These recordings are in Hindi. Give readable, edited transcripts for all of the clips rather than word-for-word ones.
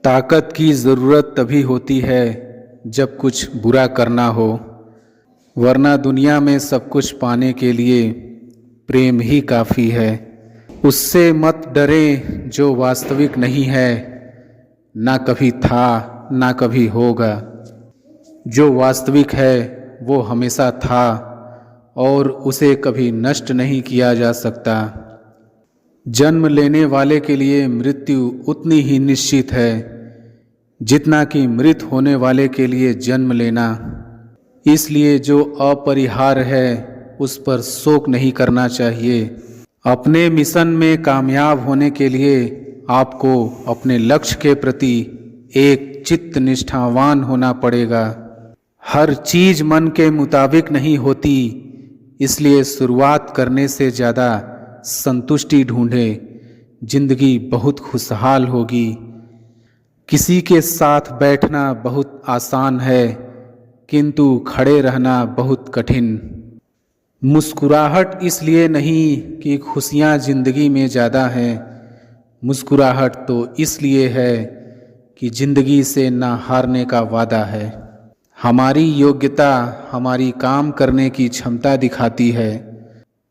ताकत की ज़रूरत तभी होती है जब कुछ बुरा करना हो, वरना दुनिया में सब कुछ पाने के लिए प्रेम ही काफ़ी है। उससे मत डरें जो वास्तविक नहीं है, ना कभी था ना कभी होगा। जो वास्तविक है वो हमेशा था और उसे कभी नष्ट नहीं किया जा सकता। जन्म लेने वाले के लिए मृत्यु उतनी ही निश्चित है जितना कि मृत होने वाले के लिए जन्म लेना। इसलिए जो अपरिहार्य है उस पर शोक नहीं करना चाहिए। अपने मिशन में कामयाब होने के लिए आपको अपने लक्ष्य के प्रति एक चित्त निष्ठावान होना पड़ेगा। हर चीज मन के मुताबिक नहीं होती, इसलिए शुरुआत करने से ज़्यादा संतुष्टि ढूंढें। जिंदगी बहुत खुशहाल होगी। किसी के साथ बैठना बहुत आसान है, किंतु खड़े रहना बहुत कठिन। मुस्कुराहट इसलिए नहीं कि खुशियाँ जिंदगी में ज़्यादा हैं, मुस्कुराहट तो इसलिए है कि जिंदगी से ना हारने का वादा है। हमारी योग्यता हमारी काम करने की क्षमता दिखाती है।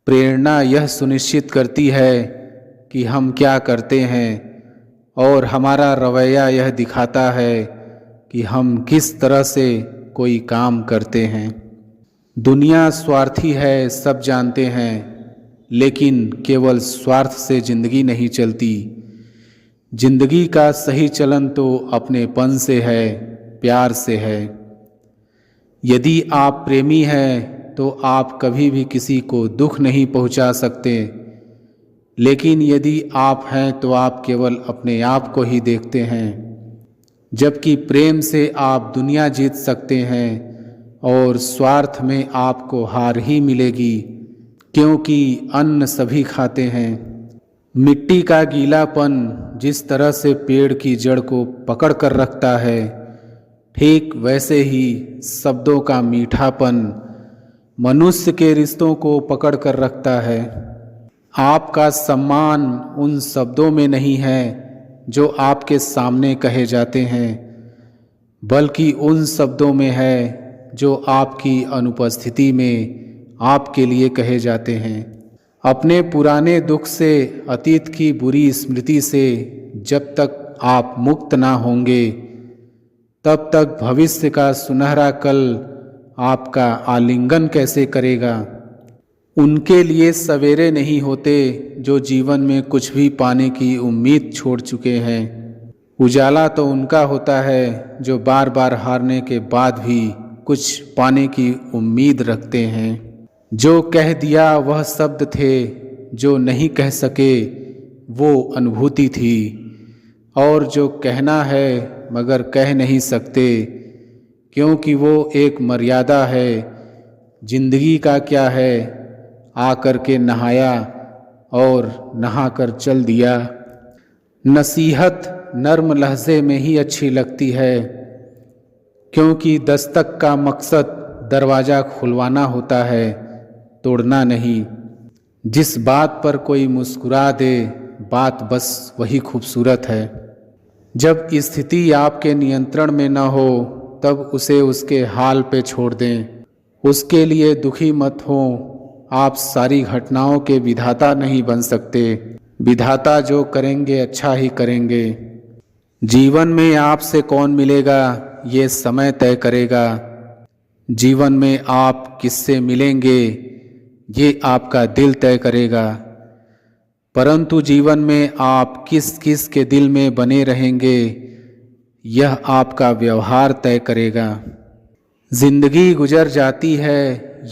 प्रेरणा यह सुनिश्चित करती है कि हम क्या करते हैं और हमारा रवैया यह दिखाता है कि हम किस तरह से कोई काम करते हैं। दुनिया स्वार्थी है, सब जानते हैं, लेकिन केवल स्वार्थ से जिंदगी नहीं चलती। जिंदगी का सही चलन तो अपनेपन से है, प्यार से है। यदि आप प्रेमी हैं तो आप कभी भी किसी को दुख नहीं पहुंचा सकते, लेकिन यदि आप हैं तो आप केवल अपने आप को ही देखते हैं। जबकि प्रेम से आप दुनिया जीत सकते हैं और स्वार्थ में आपको हार ही मिलेगी, क्योंकि अन्न सभी खाते हैं। मिट्टी का गीलापन जिस तरह से पेड़ की जड़ को पकड़ कर रखता है, ठीक वैसे ही शब्दों का मीठापन मनुष्य के रिश्तों को पकड़ कर रखता है। आपका सम्मान उन शब्दों में नहीं है जो आपके सामने कहे जाते हैं, बल्कि उन शब्दों में है जो आपकी अनुपस्थिति में आपके लिए कहे जाते हैं। अपने पुराने दुख से, अतीत की बुरी स्मृति से जब तक आप मुक्त ना होंगे, तब तक भविष्य का सुनहरा कल आपका आलिंगन कैसे करेगा। उनके लिए सवेरे नहीं होते जो जीवन में कुछ भी पाने की उम्मीद छोड़ चुके हैं। उजाला तो उनका होता है जो बार बार हारने के बाद भी कुछ पाने की उम्मीद रखते हैं। जो कह दिया वह शब्द थे, जो नहीं कह सके वो अनुभूति थी, और जो कहना है मगर कह नहीं सकते क्योंकि वो एक मर्यादा है। जिंदगी का क्या है, आकर के नहाया और नहाकर चल दिया। नसीहत नर्म लहजे में ही अच्छी लगती है, क्योंकि दस्तक का मकसद दरवाज़ा खुलवाना होता है, तोड़ना नहीं। जिस बात पर कोई मुस्कुरा दे, बात बस वही खूबसूरत है। जब स्थिति आपके नियंत्रण में न हो तब उसे उसके हाल पे छोड़ दें। उसके लिए दुखी मत हो। आप सारी घटनाओं के विधाता नहीं बन सकते। विधाता जो करेंगे अच्छा ही करेंगे। जीवन में आपसे कौन मिलेगा ये समय तय करेगा। जीवन में आप किससे मिलेंगे ये आपका दिल तय करेगा। परंतु जीवन में आप किस किस के दिल में बने रहेंगे यह आपका व्यवहार तय करेगा। जिंदगी गुजर जाती है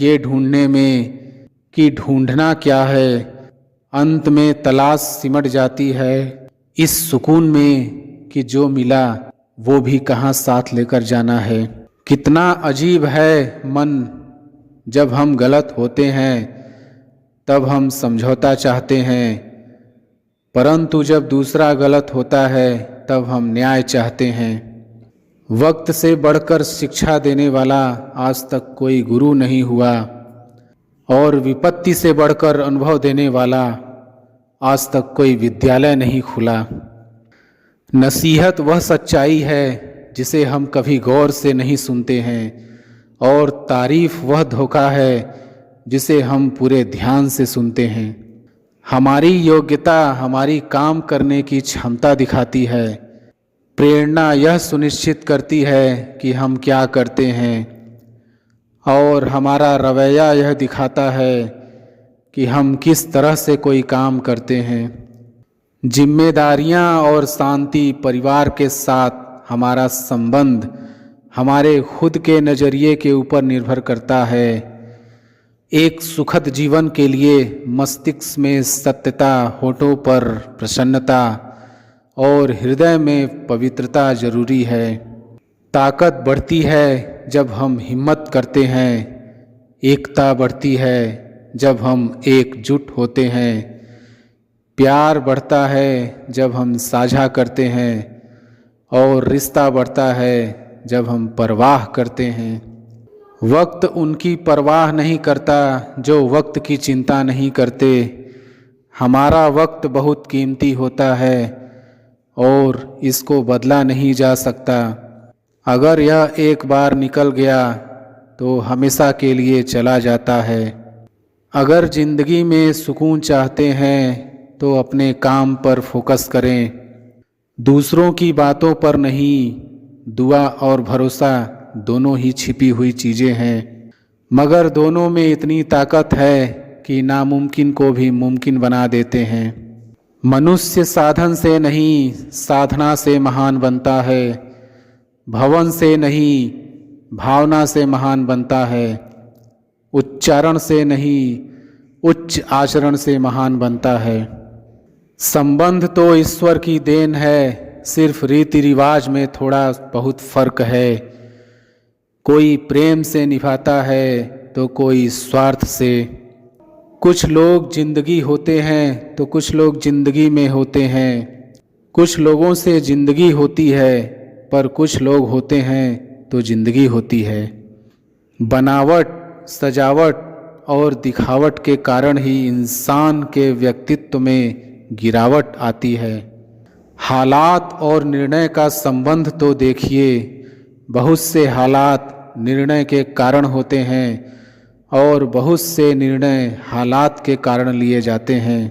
ये ढूंढने में कि ढूंढना क्या है। अंत में तलाश सिमट जाती है इस सुकून में कि जो मिला वो भी कहाँ साथ लेकर जाना है। कितना अजीब है मन, जब हम गलत होते हैं तब हम समझौता चाहते हैं, परंतु जब दूसरा गलत होता है तब हम न्याय चाहते हैं। वक्त से बढ़कर शिक्षा देने वाला आज तक कोई गुरु नहीं हुआ, और विपत्ति से बढ़कर अनुभव देने वाला आज तक कोई विद्यालय नहीं खुला। नसीहत वह सच्चाई है जिसे हम कभी गौर से नहीं सुनते हैं, और तारीफ वह धोखा है जिसे हम पूरे ध्यान से सुनते हैं। हमारी योग्यता हमारी काम करने की क्षमता दिखाती है। प्रेरणा यह सुनिश्चित करती है कि हम क्या करते हैं, और हमारा रवैया यह दिखाता है कि हम किस तरह से कोई काम करते हैं। जिम्मेदारियां और शांति, परिवार के साथ हमारा संबंध हमारे खुद के नज़रिए के ऊपर निर्भर करता है। एक सुखद जीवन के लिए मस्तिष्क में सत्यता, होठों पर प्रसन्नता और हृदय में पवित्रता जरूरी है। ताकत बढ़ती है जब हम हिम्मत करते हैं, एकता बढ़ती है जब हम एकजुट होते हैं, प्यार बढ़ता है जब हम साझा करते हैं, और रिश्ता बढ़ता है जब हम परवाह करते हैं। वक्त उनकी परवाह नहीं करता जो वक्त की चिंता नहीं करते। हमारा वक्त बहुत कीमती होता है और इसको बदला नहीं जा सकता। अगर यह एक बार निकल गया तो हमेशा के लिए चला जाता है। अगर ज़िंदगी में सुकून चाहते हैं तो अपने काम पर फोकस करें, दूसरों की बातों पर नहीं। दुआ और भरोसा दोनों ही छिपी हुई चीज़ें हैं, मगर दोनों में इतनी ताकत है कि नामुमकिन को भी मुमकिन बना देते हैं। मनुष्य साधन से नहीं, साधना से महान बनता है। भवन से नहीं, भावना से महान बनता है। उच्चारण से नहीं, उच्च आचरण से महान बनता है। संबंध तो ईश्वर की देन है, सिर्फ रीति रिवाज में थोड़ा बहुत फर्क है। कोई प्रेम से निभाता है तो कोई स्वार्थ से। कुछ लोग जिंदगी होते हैं तो कुछ लोग जिंदगी में होते हैं। कुछ लोगों से जिंदगी होती है पर कुछ लोग होते हैं तो जिंदगी होती है। बनावट, सजावट और दिखावट के कारण ही इंसान के व्यक्तित्व में गिरावट आती है। हालात और निर्णय का संबंध तो देखिए। बहुत से हालात निर्णय के कारण होते हैं और बहुत से निर्णय हालात के कारण लिए जाते हैं।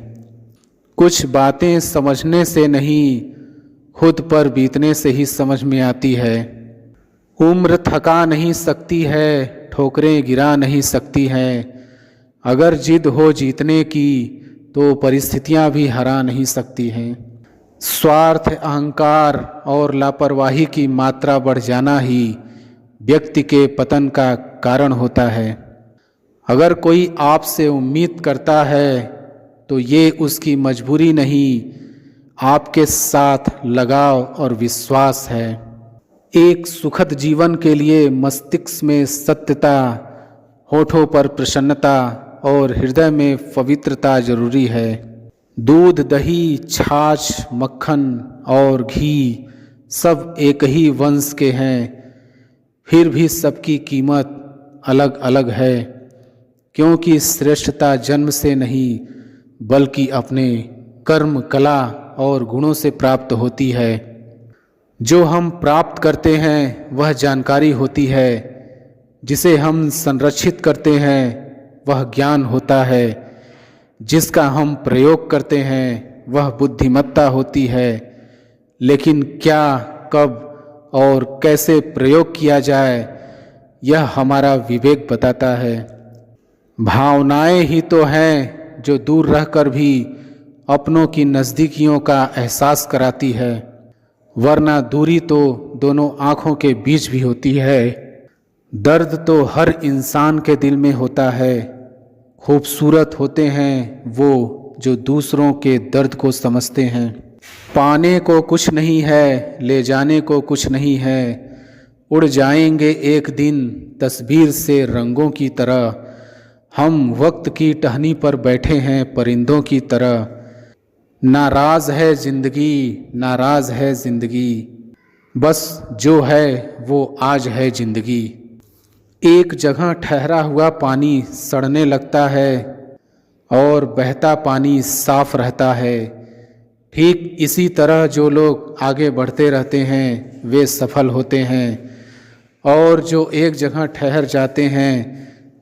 कुछ बातें समझने से नहीं, खुद पर बीतने से ही समझ में आती है। उम्र थका नहीं सकती है, ठोकरें गिरा नहीं सकती हैं। अगर जिद हो जीतने की तो परिस्थितियां भी हरा नहीं सकती हैं। स्वार्थ, अहंकार और लापरवाही की मात्रा बढ़ जाना ही व्यक्ति के पतन का कारण होता है। अगर कोई आपसे उम्मीद करता है तो ये उसकी मजबूरी नहीं, आपके साथ लगाव और विश्वास है। एक सुखद जीवन के लिए मस्तिष्क में सत्यता, होठों पर प्रसन्नता और हृदय में पवित्रता जरूरी है। दूध, दही, छाछ, मक्खन और घी सब एक ही वंश के हैं, फिर भी सबकी कीमत अलग अलग है, क्योंकि श्रेष्ठता जन्म से नहीं बल्कि अपने कर्म, कला और गुणों से प्राप्त होती है। जो हम प्राप्त करते हैं वह जानकारी होती है, जिसे हम संरक्षित करते हैं वह ज्ञान होता है, जिसका हम प्रयोग करते हैं वह बुद्धिमत्ता होती है। लेकिन क्या, कब और कैसे प्रयोग किया जाए यह हमारा विवेक बताता है। भावनाएं ही तो हैं जो दूर रहकर भी अपनों की नज़दीकियों का एहसास कराती है, वरना दूरी तो दोनों आँखों के बीच भी होती है। दर्द तो हर इंसान के दिल में होता है। खूबसूरत होते हैं वो जो दूसरों के दर्द को समझते हैं। पाने को कुछ नहीं है, ले जाने को कुछ नहीं है। उड़ जाएंगे एक दिन तस्वीर से रंगों की तरह। हम वक्त की टहनी पर बैठे हैं परिंदों की तरह। नाराज है जिंदगी, नाराज है जिंदगी, बस जो है वो आज है जिंदगी। एक जगह ठहरा हुआ पानी सड़ने लगता है और बहता पानी साफ रहता है। ठीक इसी तरह जो लोग आगे बढ़ते रहते हैं वे सफल होते हैं, और जो एक जगह ठहर जाते हैं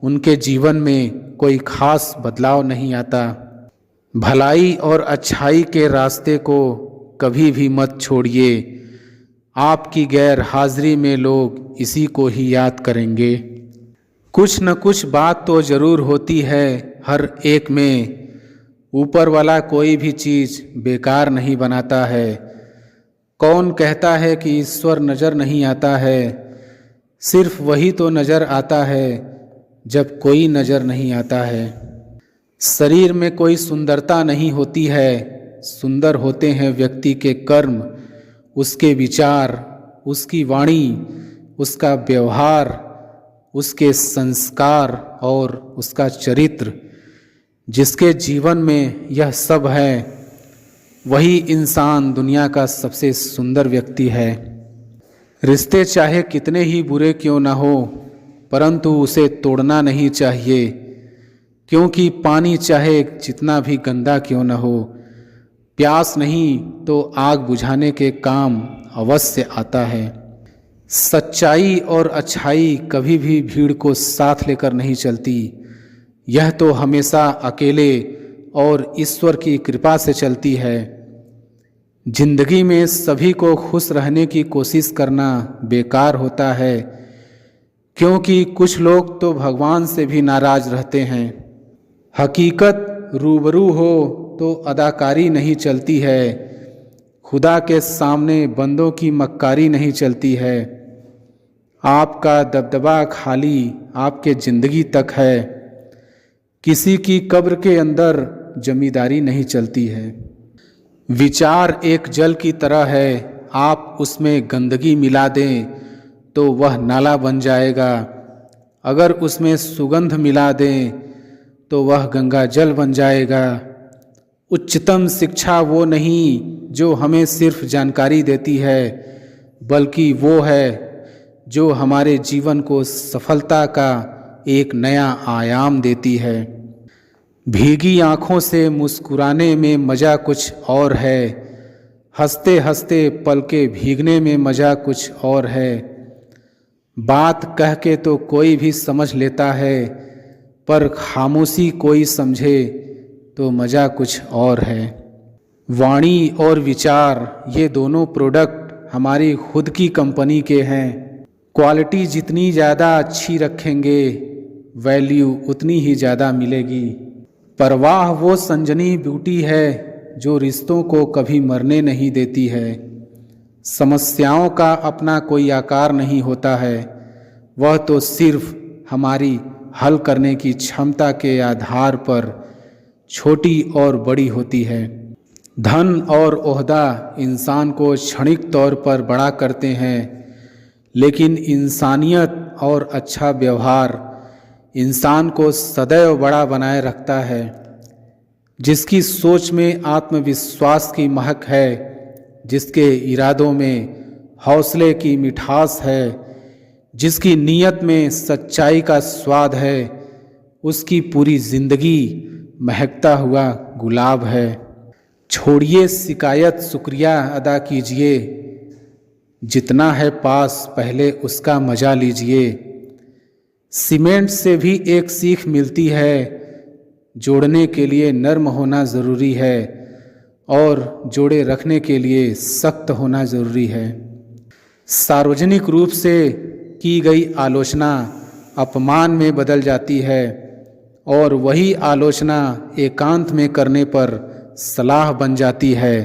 उनके जीवन में कोई खास बदलाव नहीं आता। भलाई और अच्छाई के रास्ते को कभी भी मत छोड़िए। आपकी गैर हाजिरी में लोग इसी को ही याद करेंगे। कुछ न कुछ बात तो ज़रूर होती है हर एक में। ऊपर वाला कोई भी चीज़ बेकार नहीं बनाता है। कौन कहता है कि ईश्वर नज़र नहीं आता है? सिर्फ वही तो नज़र आता है जब कोई नज़र नहीं आता है। शरीर में कोई सुंदरता नहीं होती है, सुंदर होते हैं व्यक्ति के कर्म, उसके विचार, उसकी वाणी, उसका व्यवहार, उसके संस्कार और उसका चरित्र। जिसके जीवन में यह सब है वही इंसान दुनिया का सबसे सुंदर व्यक्ति है। रिश्ते चाहे कितने ही बुरे क्यों ना हो, परंतु उसे तोड़ना नहीं चाहिए, क्योंकि पानी चाहे जितना भी गंदा क्यों न हो, प्यास नहीं तो आग बुझाने के काम अवश्य आता है। सच्चाई और अच्छाई कभी भी भीड़ को साथ लेकर नहीं चलती, यह तो हमेशा अकेले और ईश्वर की कृपा से चलती है। जिंदगी में सभी को खुश रहने की कोशिश करना बेकार होता है, क्योंकि कुछ लोग तो भगवान से भी नाराज रहते हैं। हकीकत रूबरू हो तो अदाकारी नहीं चलती है, खुदा के सामने बंदों की मक्कारी नहीं चलती है। आपका दबदबा खाली आपके ज़िंदगी तक है, किसी की कब्र के अंदर जमींदारी नहीं चलती है। विचार एक जल की तरह है, आप उसमें गंदगी मिला दें तो वह नाला बन जाएगा, अगर उसमें सुगंध मिला दें तो वह गंगा जल बन जाएगा। उच्चतम शिक्षा वो नहीं जो हमें सिर्फ जानकारी देती है, बल्कि वो है जो हमारे जीवन को सफलता का एक नया आयाम देती है। भीगी आँखों से मुस्कुराने में मज़ा कुछ और है, हंसते हंसते पलके भीगने में मज़ा कुछ और है। बात कह के तो कोई भी समझ लेता है, पर खामोशी कोई समझे तो मज़ा कुछ और है। वाणी और विचार ये दोनों प्रोडक्ट हमारी खुद की कंपनी के हैं। क्वालिटी जितनी ज़्यादा अच्छी रखेंगे वैल्यू उतनी ही ज़्यादा मिलेगी। परवाह वो संजनी ब्यूटी है जो रिश्तों को कभी मरने नहीं देती है। समस्याओं का अपना कोई आकार नहीं होता है, वह तो सिर्फ हमारी हल करने की क्षमता के आधार पर छोटी और बड़ी होती है। धन और ओहदा इंसान को क्षणिक तौर पर बड़ा करते हैं, लेकिन इंसानियत और अच्छा व्यवहार इंसान को सदैव बड़ा बनाए रखता है। जिसकी सोच में आत्मविश्वास की महक है, जिसके इरादों में हौसले की मिठास है, जिसकी नीयत में सच्चाई का स्वाद है, उसकी पूरी जिंदगी महकता हुआ गुलाब है। छोड़िए शिकायत, शुक्रिया अदा कीजिए, जितना है पास पहले उसका मजा लीजिए। सीमेंट से भी एक सीख मिलती है, जोड़ने के लिए नर्म होना ज़रूरी है और जोड़े रखने के लिए सख्त होना ज़रूरी है। सार्वजनिक रूप से की गई आलोचना अपमान में बदल जाती है, और वही आलोचना एकांत में करने पर सलाह बन जाती है।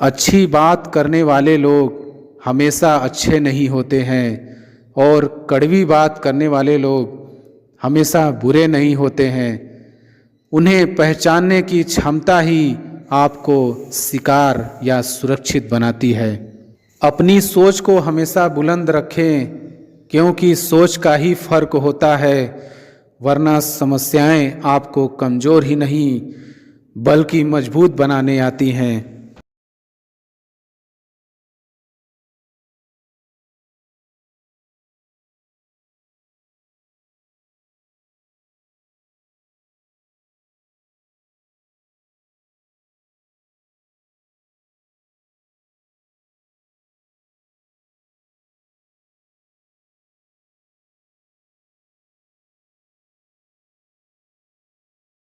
अच्छी बात करने वाले लोग हमेशा अच्छे नहीं होते हैं, और कड़वी बात करने वाले लोग हमेशा बुरे नहीं होते हैं। उन्हें पहचानने की क्षमता ही आपको शिकार या सुरक्षित बनाती है। अपनी सोच को हमेशा बुलंद रखें, क्योंकि सोच का ही फर्क होता है, वरना समस्याएं आपको कमज़ोर ही नहीं बल्कि मजबूत बनाने आती हैं।